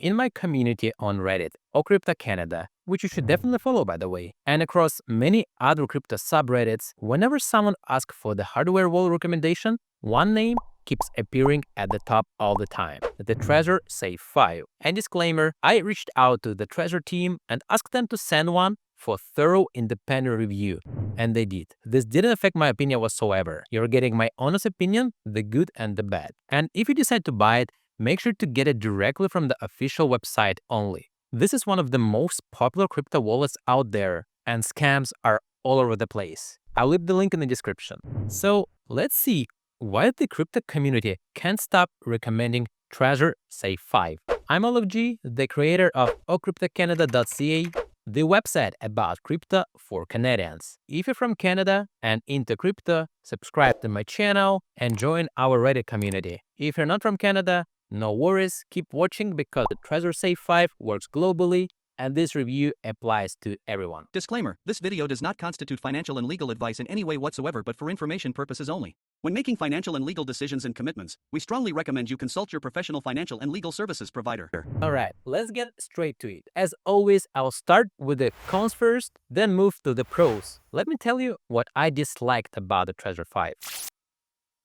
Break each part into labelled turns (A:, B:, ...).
A: in my community on Reddit, Crypto Canada, which you should definitely follow by the way, and across many other crypto subreddits, whenever someone asks for the hardware wallet recommendation, one name keeps appearing at the top all the time, the Trezor Safe 5. And disclaimer, I reached out to the Trezor team and asked them to send one for thorough independent review. And they did. This didn't affect my opinion whatsoever. You're getting my honest opinion, the good and the bad. And if you decide to buy it, make sure to get it directly from the official website only. This is one of the most popular crypto wallets out there, and scams are all over the place. I'll leave the link in the description. So let's see why the crypto community can't stop recommending Trezor Safe 5. I'm Olive G, the creator of ocryptocanada.ca, the website about crypto for Canadians. If you're from Canada and into crypto, subscribe to my channel and join our Reddit community. If you're not from Canada, no worries, keep watching because the Trezor Safe 5 works globally and this review applies to everyone.
B: Disclaimer, this video does not constitute financial and legal advice in any way whatsoever but for information purposes only. When making financial and legal decisions and commitments, we strongly recommend you consult your professional financial and legal services provider.
A: Alright, let's get straight to it. As always, I'll start with the cons first, then move to the pros. Let me tell you what I disliked about the Trezor 5.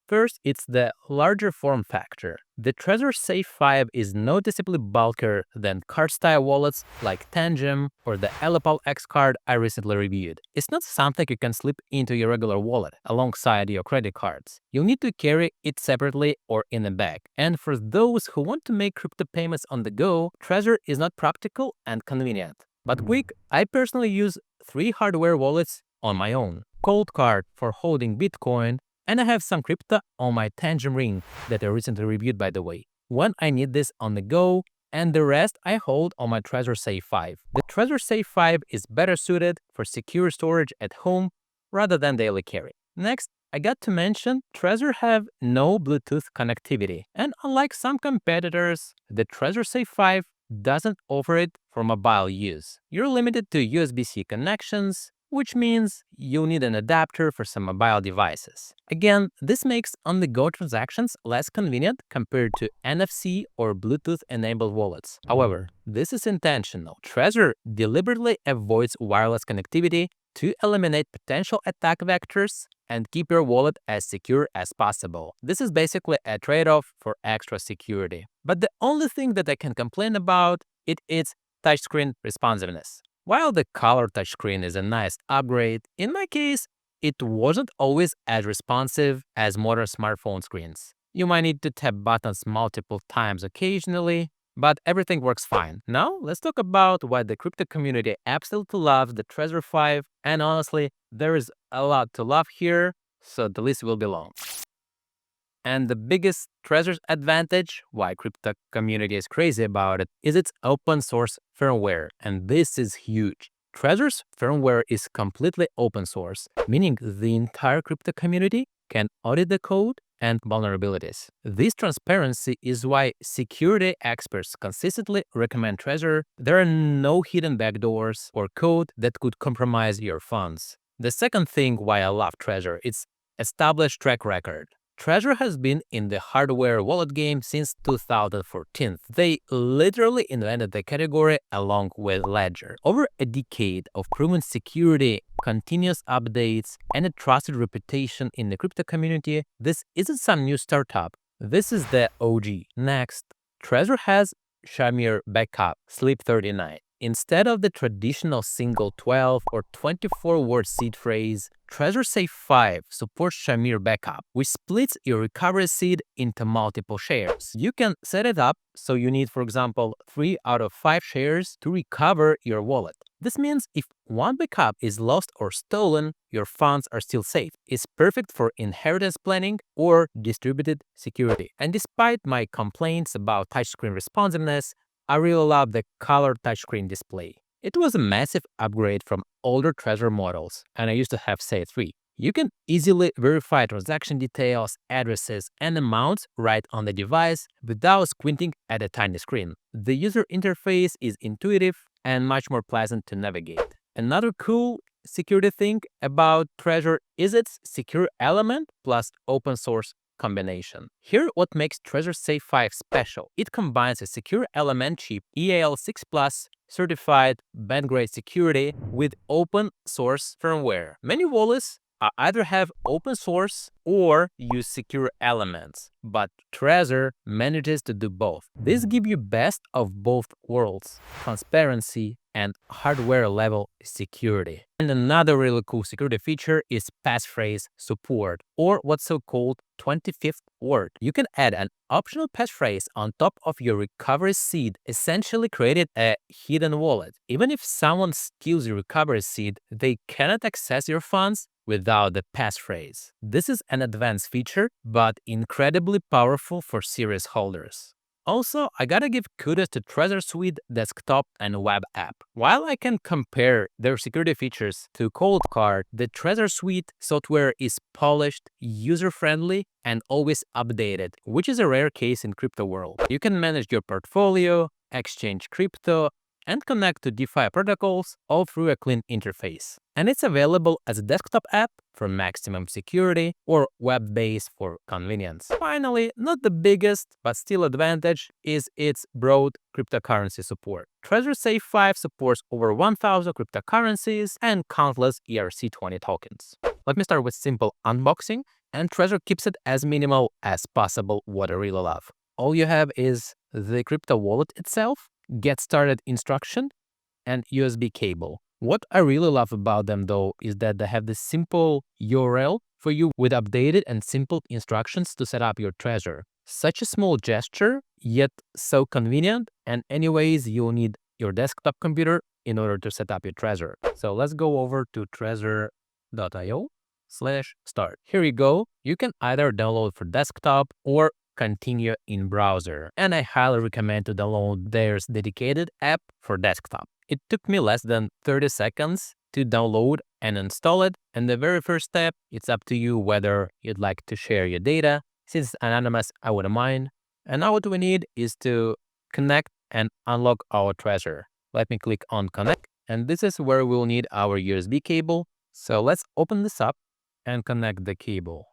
A: First, it's the larger form factor. The Trezor Safe 5 is noticeably bulkier than card-style wallets like Tangem or the Elopal X card I recently reviewed. It's not something you can slip into your regular wallet alongside your credit cards. You'll need to carry it separately or in a bag. And for those who want to make crypto payments on the go, Trezor is not practical and convenient. But quick, I personally use 3 hardware wallets on my own. Cold Card for holding Bitcoin, and I have some crypto on my Tangem ring that I recently reviewed by the way, when I need this on the go, and the rest I hold on my Trezor Safe 5. The Trezor Safe 5 is better suited for secure storage at home rather than daily carry. Next, I got to mention Trezor have no Bluetooth connectivity, and unlike some competitors, the Trezor Safe 5 doesn't offer it for mobile use. You're limited to USB-C connections, which means you'll need an adapter for some mobile devices. Again, this makes on-the-go transactions less convenient compared to NFC or Bluetooth-enabled wallets. However, this is intentional. Trezor deliberately avoids wireless connectivity to eliminate potential attack vectors and keep your wallet as secure as possible. This is basically a trade-off for extra security. But the only thing that I can complain about it is touchscreen responsiveness. While the color touchscreen is a nice upgrade, in my case, it wasn't always as responsive as modern smartphone screens. You might need to tap buttons multiple times occasionally, but everything works fine. Now, let's talk about why the crypto community absolutely loves the Trezor 5, and honestly, there is a lot to love here, so the list will be long. And the biggest Trezor's advantage, why crypto community is crazy about it, is its open source firmware, and this is huge. Trezor's firmware is completely open source, meaning the entire crypto community can audit the code and vulnerabilities. This transparency is why security experts consistently recommend Trezor. There are no hidden backdoors or code that could compromise your funds. The second thing why I love Trezor is established track record. Trezor has been in the hardware wallet game since 2014. They literally invented the category along with Ledger. Over a decade of proven security, continuous updates, and a trusted reputation in the crypto community, this isn't some new startup. This is the OG. Next, Trezor has Shamir Backup Sleep 39. Instead of the traditional single 12 or 24-word seed phrase, Trezor Safe 5 supports Shamir Backup, which splits your recovery seed into multiple shares. You can set it up so you need, for example, 3 out of 5 shares to recover your wallet. This means if one backup is lost or stolen, your funds are still safe. It's perfect for inheritance planning or distributed security. And despite my complaints about touchscreen responsiveness, I really love the color touchscreen display. It was a massive upgrade from older Trezor models, and I used to have say 3. You can easily verify transaction details, addresses, and amounts right on the device without squinting at a tiny screen. The user interface is intuitive and much more pleasant to navigate. Another cool security thing about Trezor is its secure element plus open source combination. Here, what makes Trezor Safe 5 special. It combines a secure element chip EAL6 Plus certified band-grade security with open source firmware. Many wallets either have open source or use secure elements, but Trezor manages to do both. This gives you best of both worlds, transparency and hardware level security. And another really cool security feature is passphrase support, or what's so-called 25th word. You can add an optional passphrase on top of your recovery seed, essentially creating a hidden wallet. Even if someone steals your recovery seed, they cannot access your funds without the passphrase. This is an advanced feature, but incredibly powerful for serious holders. Also, I gotta give kudos to Trezor Suite desktop and web app. While I can compare their security features to Coldcard, the Trezor Suite software is polished, user-friendly, and always updated, which is a rare case in crypto world. You can manage your portfolio, exchange crypto, and connect to DeFi protocols all through a clean interface. And it's available as a desktop app for maximum security or web-based for convenience. Finally, not the biggest but still advantage is its broad cryptocurrency support. Trezor Safe 5 supports over 1,000 cryptocurrencies and countless ERC20 tokens. Let me start with simple unboxing, and Trezor keeps it as minimal as possible, what I really love. All you have is the crypto wallet itself, get started instruction, and USB cable. What I really love about them though is that they have this simple URL for you with updated and simple instructions to set up your Trezor. Such a small gesture, yet so convenient, and anyways you'll need your desktop computer in order to set up your Trezor. So let's go over to trezor.io/start. Here you go. You can either download for desktop or continue in browser, and I highly recommend to download their dedicated app for desktop. It took me less than 30 seconds to download and install it, and the very first step, it's up to you whether you'd like to share your data. Since it's anonymous, I wouldn't mind. And now what we need is to connect and unlock our Trezor. Let me click on connect, and this is where we'll need our USB cable. So let's open this up and connect the cable.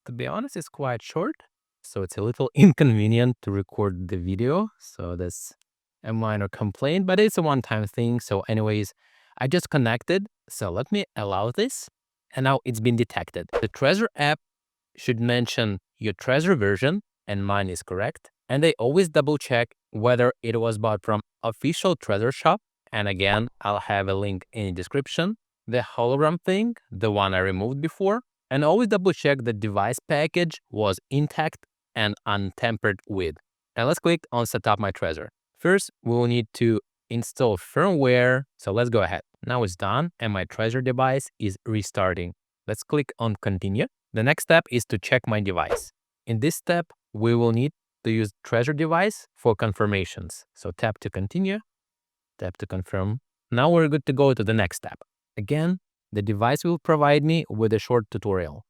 A: To be honest, it's quite short, so it's a little inconvenient to record the video. So that's a minor complaint, but it's a one-time thing. So anyways, I just connected. So let me allow this. And now it's been detected. The Trezor app should mention your Trezor version, and mine is correct. And they always double check whether it was bought from official Trezor shop. And again, I'll have a link in the description. The hologram thing, the one I removed before, and always double check the device package was intact and untampered with. And let's click on set up my Trezor. First, we will need to install firmware. So let's go ahead. Now it's done and my Trezor device is restarting. Let's click on continue. The next step is to check my device. In this step, we will need to use Trezor device for confirmations. So tap to continue, tap to confirm. Now we're good to go to the next step. Again, the device will provide me with a short tutorial.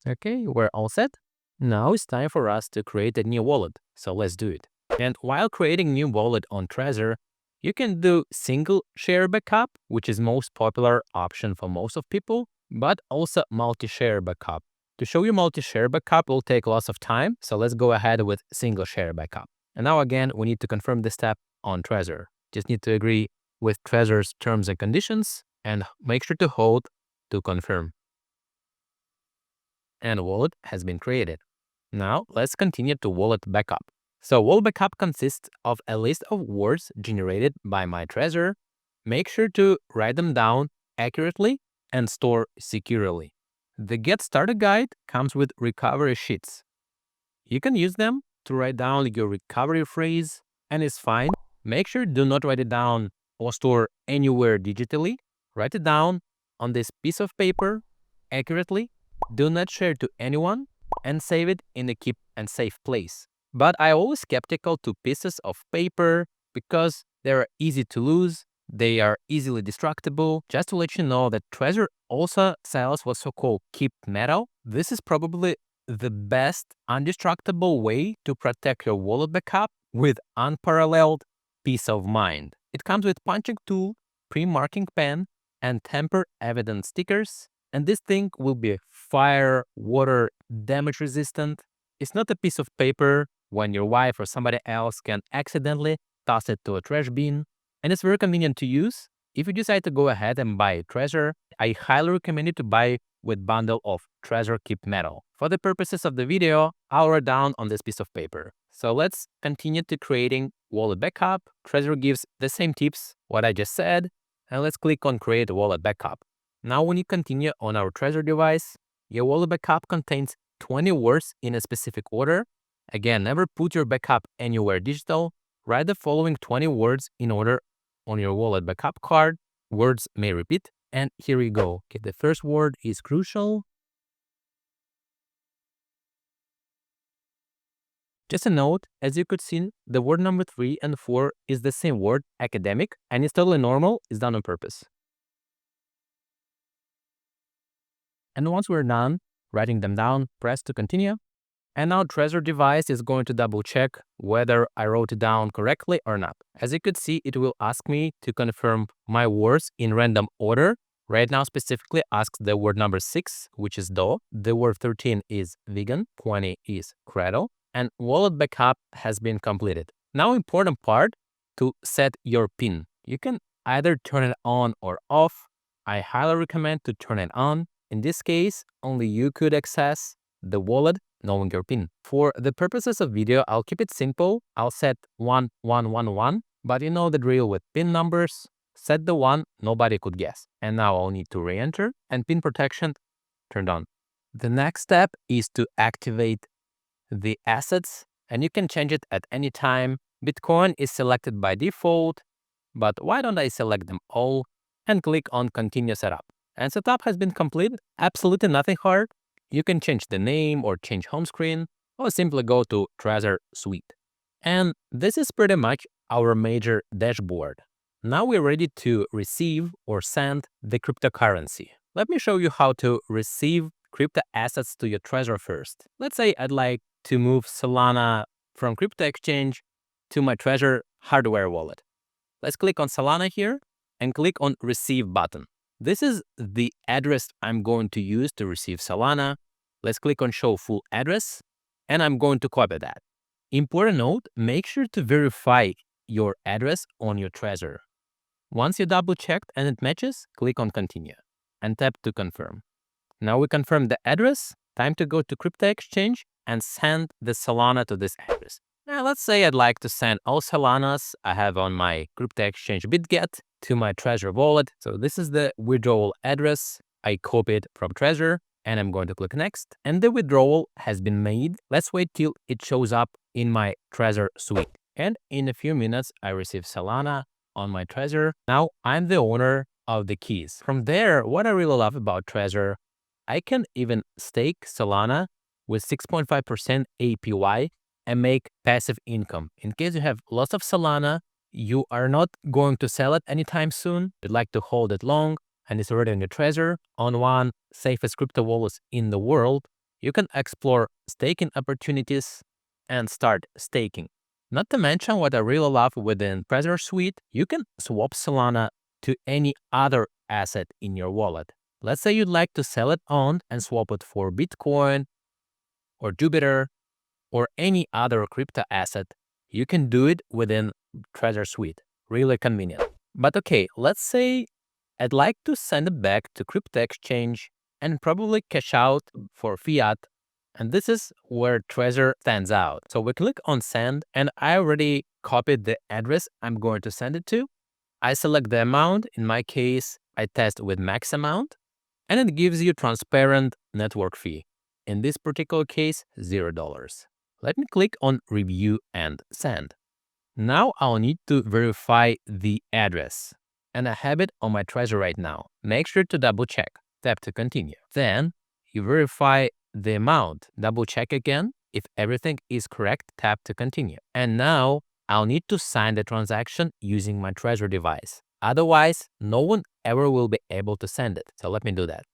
A: Okay, we're all set. Now it's time for us to create a new wallet. So let's do it. And while creating new wallet on Trezor, you can do single share backup, which is most popular option for most of people, but also multi-share backup. To show you multi-share backup will take lots of time, so let's go ahead with single share backup. And now again, we need to confirm this step on Trezor. Just need to agree with Trezor's terms and conditions and make sure to hold to confirm. And a wallet has been created. Now let's continue to wallet backup. So wallet backup consists of a list of words generated by my Trezor. Make sure to write them down accurately and store securely. The Get Started guide comes with recovery sheets. You can use them to write down your recovery phrase, and it's fine. Make sure do not write it down or store anywhere digitally. Write it down on this piece of paper accurately. Do not share to anyone and save it in a keep and safe place. But I always skeptical to pieces of paper because they are easy to lose. They are easily destructible. Just to let you know that Trezor also sells what's so-called keep metal. This is probably the best undestructible way to protect your wallet backup with unparalleled peace of mind. It comes with punching tool, pre-marking pen and tamper evidence stickers. And this thing will be fire, water, damage resistant. It's not a piece of paper when your wife or somebody else can accidentally toss it to a trash bin. And it's very convenient to use. If you decide to go ahead and buy Trezor, I highly recommend you to buy with bundle of Trezor Keep Metal. For the purposes of the video, I'll write down on this piece of paper. So let's continue to creating wallet backup. Trezor gives the same tips what I just said, and let's click on create wallet backup. Now when you continue on our Trezor device, your wallet backup contains 20 words in a specific order. Again, never put your backup anywhere digital. Write the following 20 words in order on your wallet backup card. Words may repeat. And here we go. Okay, the first word is crucial. Just a note, as you could see, the word number 3 and 4 is the same word, academic, and it's totally normal. It's done on purpose. And once we're done writing them down, press to continue. And now Trezor device is going to double check whether I wrote it down correctly or not. As you could see, it will ask me to confirm my words in random order. Right now specifically asks the word number 6, which is do. The word 13 is vegan, 20 is cradle, and wallet backup has been completed. Now important part, to set your PIN. You can either turn it on or off. I highly recommend to turn it on. In this case, only you could access the wallet knowing your PIN. For the purposes of video, I'll keep it simple. I'll set 1111, but you know the drill with PIN numbers. Set the one nobody could guess. And now I'll need to re-enter and PIN protection turned on. The next step is to activate the assets, and you can change it at any time. Bitcoin is selected by default, but why don't I select them all and click on continue setup. And setup has been completed. Absolutely nothing hard. You can change the name or change home screen or simply go to Trezor Suite. And this is pretty much our major dashboard. Now we're ready to receive or send the cryptocurrency. Let me show you how to receive crypto assets to your Trezor first. Let's say I'd like to move Solana from crypto exchange to my Trezor hardware wallet. Let's click on Solana here and click on receive button. This is the address I'm going to use to receive Solana. Let's click on show full address and I'm going to copy that. Important note, make sure to verify your address on your Trezor. Once you double checked and it matches, click on continue and tap to confirm. Now we confirm the address. Time to go to crypto exchange and send the Solana to this address. Now let's say I'd like to send all Solanas I have on my crypto exchange BitGet to my Trezor wallet. So this is the withdrawal address. I copied from Trezor and I'm going to click next. And the withdrawal has been made. Let's wait till it shows up in my Trezor Suite. And in a few minutes, I receive Solana on my Trezor. Now I'm the owner of the keys. From there, what I really love about Trezor, I can even stake Solana with 6.5% APY and make passive income. In case you have lots of Solana, you are not going to sell it anytime soon. You'd like to hold it long and it's already on your Trezor, on one safest crypto wallets in the world. You can explore staking opportunities and start staking. Not to mention what I really love within Trezor Suite, you can swap Solana to any other asset in your wallet. Let's say you'd like to sell it on and swap it for Bitcoin or Jupiter or any other crypto asset. You can do it within Trezor Suite. Really convenient. But okay, let's say I'd like to send it back to crypto exchange and probably cash out for fiat. And this is where Trezor stands out. So we click on send and I already copied the address I'm going to send it to. I select the amount. In my case, I test with max amount and it gives you transparent network fee. In this particular case, $0. Let me click on review and send. Now I'll need to verify the address and I have it on my Trezor right now. Make sure to double check. Tap to continue. Then you verify the amount. Double check again. If everything is correct, tap to continue. And now I'll need to sign the transaction using my Trezor device. Otherwise, no one ever will be able to send it. So let me do that.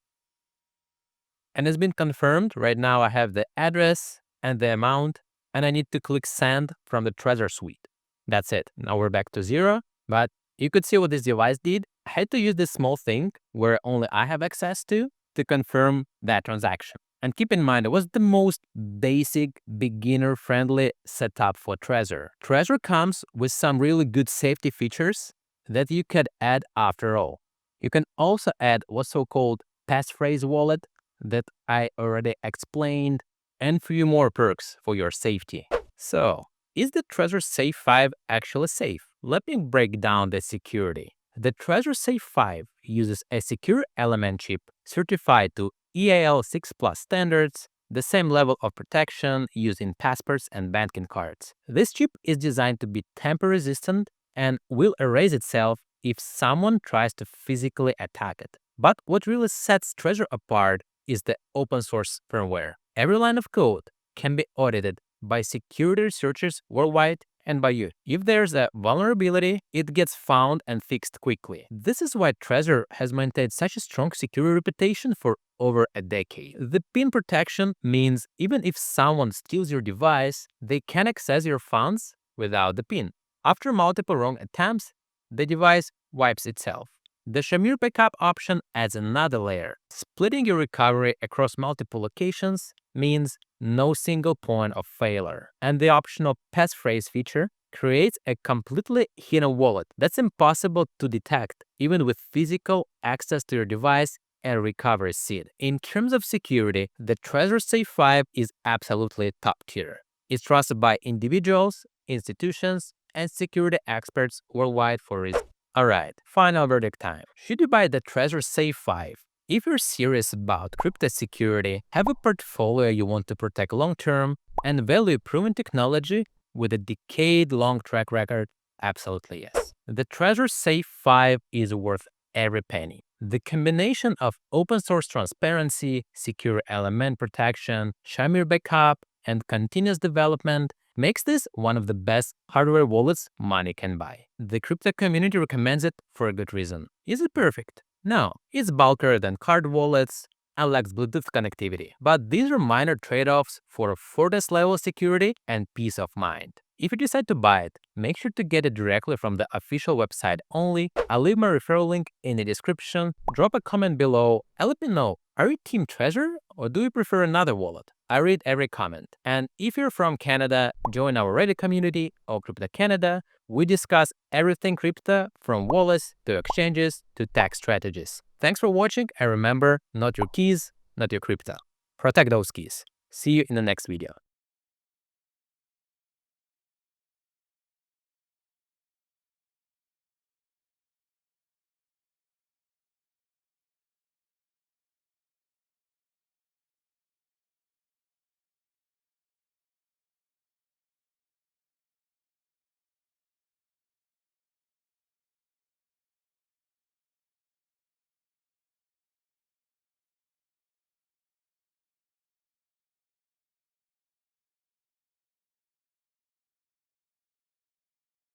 A: And it's been confirmed. Right now I have the address and the amount, and I need to click send from the Trezor Suite. That's it. Now we're back to 0, but you could see what this device did. I had to use this small thing where only I have access to confirm that transaction. And keep in mind, it was the most basic, beginner-friendly setup for Trezor. Trezor comes with some really good safety features that you could add after all. You can also add what's so-called passphrase wallet that I already explained, and few more perks for your safety. So, is the Trezor Safe 5 actually safe? Let me break down the security. The Trezor Safe 5 uses a secure element chip certified to EAL6 Plus standards, the same level of protection used in passports and banking cards. This chip is designed to be tamper-resistant and will erase itself if someone tries to physically attack it. But what really sets Trezor apart is the open source firmware. Every line of code can be audited by security researchers worldwide and by you. If there's a vulnerability, it gets found and fixed quickly. This is why Trezor has maintained such a strong security reputation for over a decade. The PIN protection means even if someone steals your device, they can access your funds without the PIN. After multiple wrong attempts, the device wipes itself. The Shamir backup option adds another layer. Splitting your recovery across multiple locations means no single point of failure. And the optional passphrase feature creates a completely hidden wallet that's impossible to detect, even with physical access to your device and recovery seed. In terms of security, the Trezor Safe 5 is absolutely top tier. It's trusted by individuals, institutions, and security experts worldwide for its. Alright, final verdict time. Should you buy the Trezor Safe 5? If you're serious about crypto security, have a portfolio you want to protect long-term, and value proven technology with a decade-long track record, absolutely yes. The Trezor Safe 5 is worth every penny. The combination of open source transparency, secure element protection, Shamir backup, and continuous development makes this one of the best hardware wallets money can buy. The crypto community recommends it for a good reason. Is it perfect? No, it's bulkier than card wallets and lacks Bluetooth connectivity. But these are minor trade-offs for affordance level security and peace of mind. If you decide to buy it, make sure to get it directly from the official website only. I'll leave my referral link in the description. Drop a comment below and let me know, are you Team Trezor or do you prefer another wallet? I read every comment. And if you're from Canada, join our Reddit community or Crypto Canada. We discuss everything crypto, from wallets to exchanges to tax strategies. Thanks for watching, and remember, not your keys, not your crypto. Protect those keys. See you in the next video.